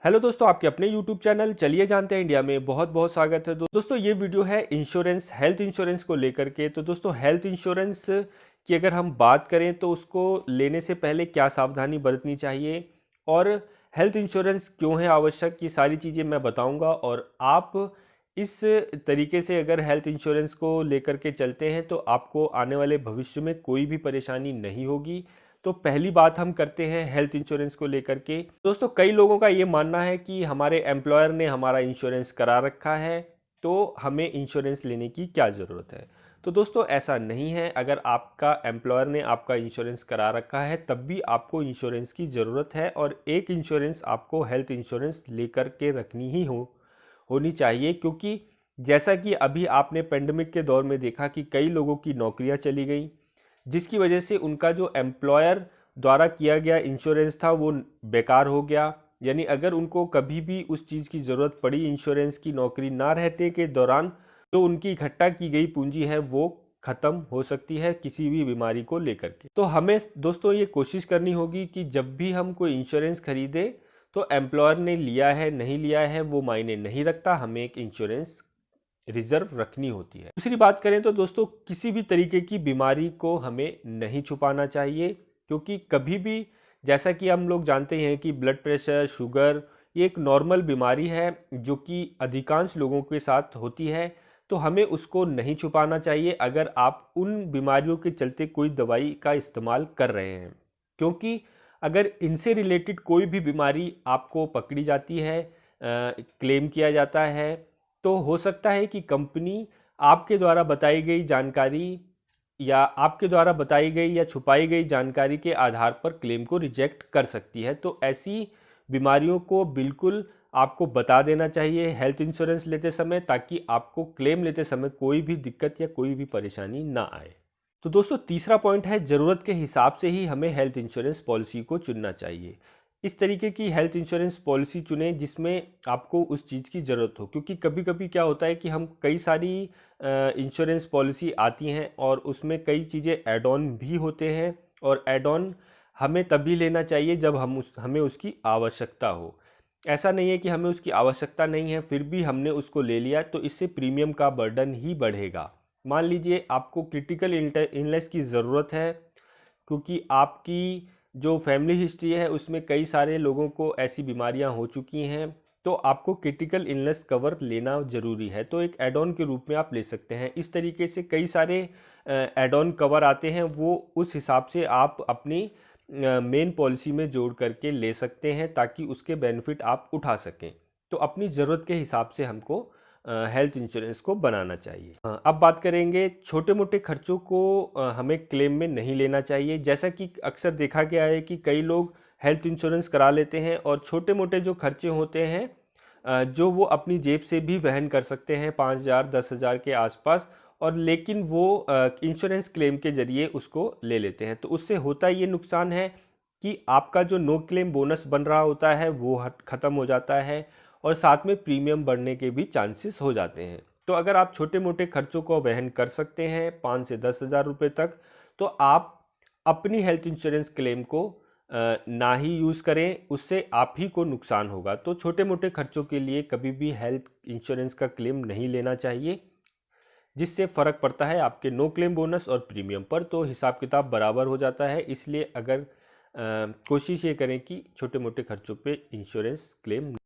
Hello दोस्तों, आपके अपने YouTube चैनल चलिए जानते हैं इंडिया में बहुत बहुत स्वागत है। दोस्तों ये वीडियो है इंश्योरेंस, हेल्थ इंश्योरेंस को लेकर के। तो दोस्तों हेल्थ इंश्योरेंस की अगर हम बात करें तो उसको लेने से पहले क्या सावधानी बरतनी चाहिए और हेल्थ इंश्योरेंस क्यों है आवश्यक, ये सारी चीज़ें मैं बताऊंगा। और आप इस तरीके से अगर हेल्थ इंश्योरेंस को लेकर के चलते हैं तो आपको आने वाले भविष्य में कोई भी परेशानी नहीं होगी। तो पहली बात हम करते हैं हेल्थ इंश्योरेंस को लेकर के। दोस्तों कई लोगों का ये मानना है कि हमारे एम्प्लॉयर ने हमारा इंश्योरेंस करा रखा है तो हमें इंश्योरेंस लेने की क्या ज़रूरत है। तो दोस्तों ऐसा नहीं है। अगर आपका एम्प्लॉयर ने आपका इंश्योरेंस करा रखा है तब भी आपको इंश्योरेंस की ज़रूरत है, और एक इंश्योरेंस आपको हेल्थ इंश्योरेंस लेकर के रखनी ही होनी चाहिए। क्योंकि जैसा कि अभी आपने पेंडेमिक के दौर में देखा कि कई लोगों की नौकरियां चली गई, जिसकी वजह से उनका जो एम्प्लॉयर द्वारा किया गया इंश्योरेंस था वो बेकार हो गया। यानी अगर उनको कभी भी उस चीज़ की ज़रूरत पड़ी इंश्योरेंस की, नौकरी ना रहने के दौरान, तो उनकी इकट्ठा की गई पूंजी है वो ख़त्म हो सकती है किसी भी बीमारी को लेकर के। तो हमें दोस्तों ये कोशिश करनी होगी कि जब भी हम कोई इंश्योरेंस खरीदें तो एम्प्लॉयर ने लिया है नहीं लिया है वो मायने नहीं रखता, हमें एक इंश्योरेंस रिजर्व रखनी होती है। दूसरी बात करें तो दोस्तों किसी भी तरीके की बीमारी को हमें नहीं छुपाना चाहिए, क्योंकि कभी भी, जैसा कि हम लोग जानते हैं कि ब्लड प्रेशर, शुगर, ये एक नॉर्मल बीमारी है जो कि अधिकांश लोगों के साथ होती है। तो हमें उसको नहीं छुपाना चाहिए अगर आप उन बीमारियों के चलते कोई दवाई का इस्तेमाल कर रहे हैं। क्योंकि अगर इनसे रिलेटेड कोई भी बीमारी आपको पकड़ी जाती है, क्लेम किया जाता है, तो हो सकता है कि कंपनी आपके द्वारा बताई गई जानकारी या आपके द्वारा बताई गई या छुपाई गई जानकारी के आधार पर क्लेम को रिजेक्ट कर सकती है। तो ऐसी बीमारियों को बिल्कुल आपको बता देना चाहिए हेल्थ इंश्योरेंस लेते समय, ताकि आपको क्लेम लेते समय कोई भी दिक्कत या कोई भी परेशानी ना आए। तो दोस्तों तीसरा पॉइंट है, ज़रूरत के हिसाब से ही हमें हेल्थ इंश्योरेंस पॉलिसी को चुनना चाहिए। इस तरीके की हेल्थ इंश्योरेंस पॉलिसी चुनें जिसमें आपको उस चीज़ की ज़रूरत हो। क्योंकि कभी कभी क्या होता है कि हम कई सारी इंश्योरेंस पॉलिसी आती हैं और उसमें कई चीज़ें ऐड ऑन भी होते हैं, और ऐड ऑन हमें तभी लेना चाहिए जब हमें उसकी आवश्यकता हो। ऐसा नहीं है कि हमें उसकी आवश्यकता नहीं है फिर भी हमने उसको ले लिया, तो इससे प्रीमियम का बर्डन ही बढ़ेगा। मान लीजिए आपको क्रिटिकल इलनेस की ज़रूरत है, क्योंकि आपकी जो फैमिली हिस्ट्री है उसमें कई सारे लोगों को ऐसी बीमारियां हो चुकी हैं, तो आपको क्रिटिकल इलनेस कवर लेना ज़रूरी है। तो एक एड ऑन के रूप में आप ले सकते हैं। इस तरीके से कई सारे एड ऑन कवर आते हैं, वो उस हिसाब से आप अपनी मेन पॉलिसी में जोड़ करके ले सकते हैं ताकि उसके बेनिफिट आप उठा सकें। तो अपनी ज़रूरत के हिसाब से हमको हेल्थ इंश्योरेंस को बनाना चाहिए। अब बात करेंगे छोटे मोटे खर्चों को हमें क्लेम में नहीं लेना चाहिए। जैसा कि अक्सर देखा गया है कि कई लोग हेल्थ इंश्योरेंस करा लेते हैं और छोटे मोटे जो खर्चे होते हैं जो वो अपनी जेब से भी वहन कर सकते हैं, 5,000 10,000 के आसपास, और लेकिन वो इंश्योरेंस क्लेम के जरिए उसको ले लेते हैं। तो उससे होता ये नुकसान है कि आपका जो नो क्लेम बोनस बन रहा होता है वो ख़त्म हो जाता है, और साथ में प्रीमियम बढ़ने के भी चांसेस हो जाते हैं। तो अगर आप छोटे मोटे खर्चों को वहन कर सकते हैं 5 से 10,000 रुपये तक, तो आप अपनी हेल्थ इंश्योरेंस क्लेम को ना ही यूज़ करें, उससे आप ही को नुकसान होगा। तो छोटे मोटे खर्चों के लिए कभी भी हेल्थ इंश्योरेंस का क्लेम नहीं लेना चाहिए, जिससे फ़र्क पड़ता है आपके नो क्लेम बोनस और प्रीमियम पर, तो हिसाब किताब बराबर हो जाता है। इसलिए अगर कोशिश ये करें कि छोटे मोटे खर्चों पे इंश्योरेंस क्लेम